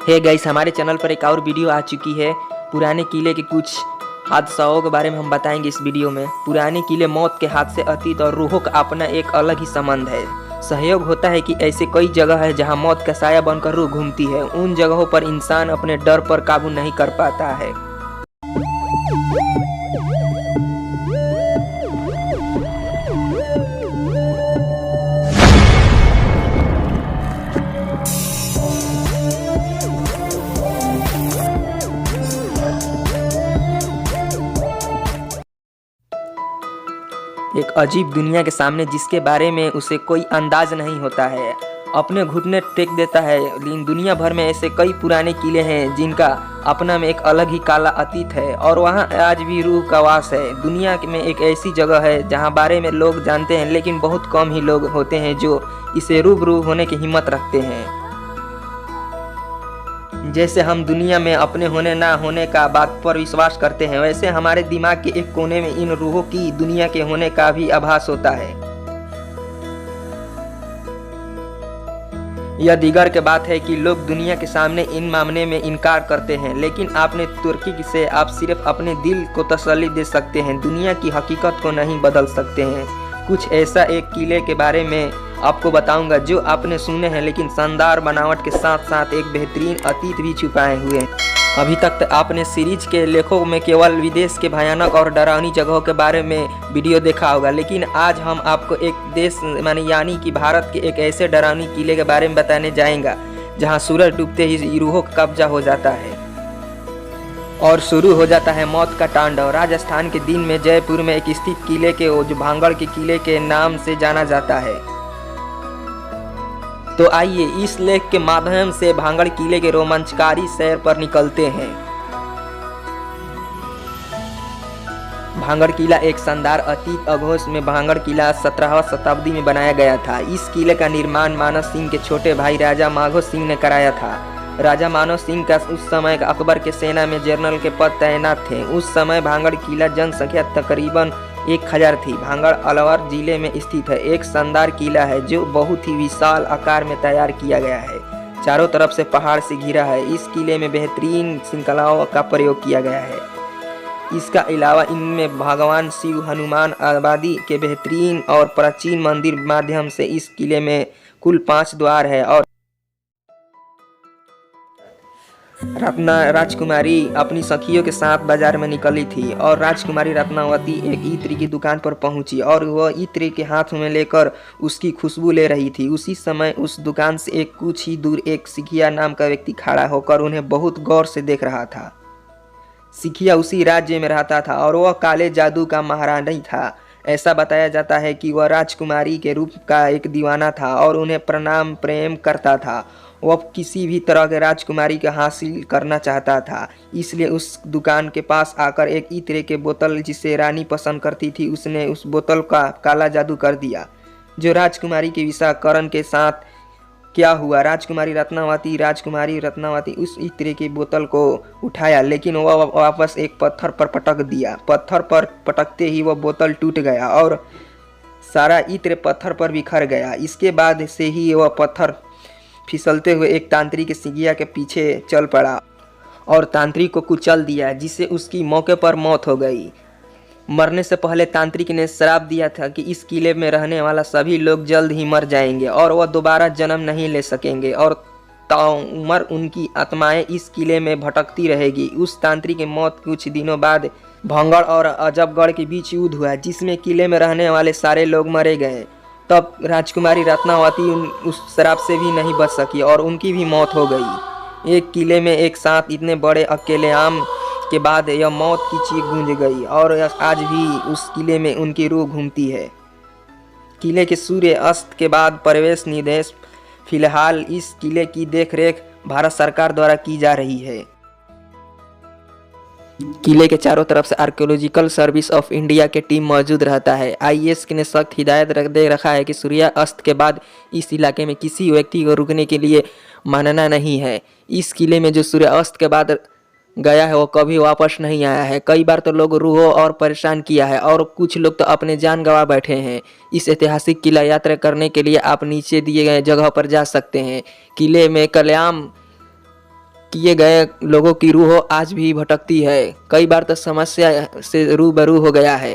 Hey guys, हमारे channel पर एक और वीडियो आ चुकी है। पुराने किले के कुछ हादसाओं के बारे में हम बताएंगे इस वीडियो में। पुराने किले मौत के हाथ से अतीत और रूहों का अपना एक अलग ही संबंध है। सहयोग होता है कि ऐसे कई जगह है जहां मौत का साया बनकर रूह घूमती है। उन जगहों पर इंसान अपने डर पर काबू नहीं कर पाता है। एक अजीब दुनिया के सामने जिसके बारे में उसे कोई अंदाज नहीं होता है, अपने घुटने टेक देता है। लेकिन दुनिया भर में ऐसे कई पुराने किले हैं जिनका अपना में एक अलग ही काला अतीत है और वहाँ आज भी रूह का वास है। दुनिया में एक ऐसी जगह है जहाँ बारे में लोग जानते हैं, लेकिन बहुत कम ही लोग होते हैं जो इसे रूबरू होने की हिम्मत रखते हैं। जैसे हम दुनिया में अपने होने ना होने का बात पर विश्वास करते हैं, वैसे हमारे दिमाग के एक कोने में इन रूहों की दुनिया के होने का भी आभास होता है। यह दीगर के बात है कि लोग दुनिया के सामने इन मामले में इनकार करते हैं, लेकिन आपने तुर्की से आप सिर्फ अपने दिल को तसल्ली दे सकते हैं, दुनिया की हकीकत को नहीं बदल सकते हैं। कुछ ऐसा एक किले के बारे में आपको बताऊंगा जो आपने सुने हैं, लेकिन शानदार बनावट के साथ साथ एक बेहतरीन अतीत भी छुपाए हुए हैं। अभी तक तो आपने सीरीज के लेखों में केवल विदेश के भयानक और डरावनी जगहों के बारे में वीडियो देखा होगा, लेकिन आज हम आपको एक देश यानी कि भारत के एक ऐसे डरावनी किले के बारे में बताने जाएंगे जहां सूरज डूबते ही रूहों का कब्जा हो जाता है और शुरू हो जाता है मौत का तांडव। राजस्थान के दिन में जयपुर में एक स्थित किले के जो भांगड़ के किले के नाम से जाना जाता है। तो आइए इस लेख के माध्यम से भांगड़ किले के रोमांचकारी सैर पर निकलते हैं। भांगड़ किला एक शानदार अतीत अघोष में भांगड़ किला 17वीं शताब्दी में बनाया गया था। इस किले का निर्माण मानव सिंह के छोटे भाई राजा माधो सिंह ने कराया था। राजा मानव सिंह का उस समय अकबर के सेना में जनरल के पद तैनात थे। उस समय भांगड़ किला जनसंख्या तकरीबन 1000 थी। भांगड़ अलवर जिले में स्थित है। एक शानदार किला है जो बहुत ही विशाल आकार में तैयार किया गया है। चारों तरफ से पहाड़ से घिरा है। इस किले में बेहतरीन श्रृंखलाओं का प्रयोग किया गया है। इसका अलावा इनमें भगवान शिव, हनुमान आदि के बेहतरीन और प्राचीन मंदिर माध्यम से इस किले में कुल 5 द्वार है। और राजकुमारी अपनी सखियों के साथ बाजार में निकली थी और राजकुमारी रत्नावती एक इत्र की दुकान पर पहुंची और वह इत्र के हाथ में लेकर उसकी खुशबू ले रही थी। उसी समय उस दुकान से कुछ ही दूर एक सिखिया नाम का व्यक्ति खड़ा होकर उन्हें बहुत गौर से देख रहा था। सिखिया उसी राज्य में रहता था और वह काले जादू का महारानी था। ऐसा बताया जाता है कि वह राजकुमारी के रूप का एक दीवाना था और उन्हें प्रेम करता था। वह किसी भी तरह के राजकुमारी का हासिल करना चाहता था, इसलिए उस दुकान के पास आकर एक इत्र के बोतल जिसे रानी पसंद करती थी, उसने उस बोतल का काला जादू कर दिया। जो राजकुमारी के विषाकरण के साथ क्या हुआ, राजकुमारी रत्नावती उस इत्र की बोतल को उठाया, लेकिन वह वापस एक पत्थर पर पटक दिया। पत्थर पर पटकते ही वह बोतल टूट गया और सारा इत्र पत्थर पर बिखर गया। इसके बाद से ही वह पत्थर फिसलते हुए एक तांत्रिक सिखिया के पीछे चल पड़ा और तांत्रिक को कुचल दिया, जिससे उसकी मौके पर मौत हो गई। मरने से पहले तांत्रिक ने श्राप दिया था कि इस किले में रहने वाला सभी लोग जल्द ही मर जाएंगे और वह दोबारा जन्म नहीं ले सकेंगे और ताउम्र उनकी आत्माएं इस किले में भटकती रहेगी। उस तांत्रिक की मौत कुछ दिनों बाद भांगड़ और अजबगढ़ के बीच युद्ध हुआ, जिसमें किले में रहने वाले सारे लोग मारे गए। तब राजकुमारी रत्नावती उस श्राप से भी नहीं बच सकी और उनकी भी मौत हो गई। एक किले में एक साथ इतने बड़े अकेले आम के बाद यह मौत की चीख गूंज गई और आज भी उस किले में उनकी रूह घूमती है। किले के सूर्य अस्त के बाद प्रवेश निषेध। फिलहाल इस किले की देखरेख भारत सरकार द्वारा की जा रही है। किले के चारों तरफ से आर्कियोलॉजिकल सर्विस ऑफ इंडिया के टीम मौजूद रहता है। आईएएस ने सख्त हिदायत दे रखा है कि सूर्यास्त के बाद इस इलाके में किसी व्यक्ति को रुकने के लिए मानना नहीं है। इस किले में जो सूर्यास्त के बाद गया है वो कभी वापस नहीं आया है। कई बार तो लोग रूहों और परेशान किया है और कुछ लोग तो अपने जान गंवा बैठे हैं। इस ऐतिहासिक किला यात्रा करने के लिए आप नीचे दिए गए जगह पर जा सकते हैं। किले में कल्याण किए गए लोगों की रूह आज भी भटकती है, कई बार तो समस्या से रूबरू हो गया है।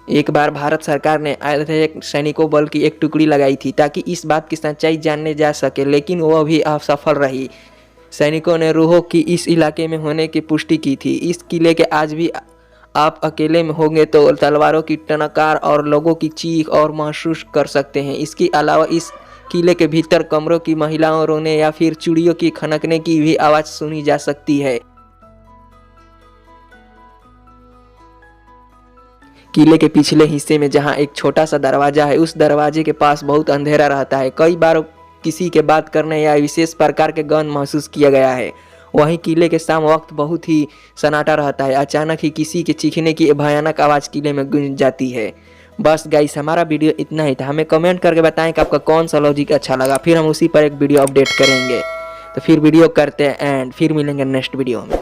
एक बार भारत सरकार ने अर्धसैनिक सैनिकों बल की एक टुकड़ी लगाई थी ताकि इस बात की सच्चाई जानने जा सके, लेकिन वह भी असफल रही। सैनिकों ने रूहों की इस इलाके में होने की पुष्टि की थी। इस किले के आज भी आप अकेले में होंगे तो तलवारों की टनकार और लोगों की चीख और महसूस कर सकते हैं। इसके अलावा इस किले के भीतर कमरों की महिलाओं रोने या फिर चिड़ियों की खनकने की भी आवाज़ सुनी जा सकती है। किले के पिछले हिस्से में जहां एक छोटा सा दरवाजा है, उस दरवाजे के पास बहुत अंधेरा रहता है। कई बार किसी के बात करने या विशेष प्रकार के गंध महसूस किया गया है। वहीं किले के शाम वक्त बहुत ही सन्नाटा रहता है। अचानक ही किसी के चीखने की भयानक आवाज़ किले में गूंज जाती है। बस गाइस, हमारा वीडियो इतना ही था। हमें कमेंट करके बताएं कि आपका कौन सा लॉजिक अच्छा लगा, फिर हम उसी पर एक वीडियो अपडेट करेंगे। तो फिर वीडियो करते हैं एंड फिर मिलेंगे नेक्स्ट वीडियो में।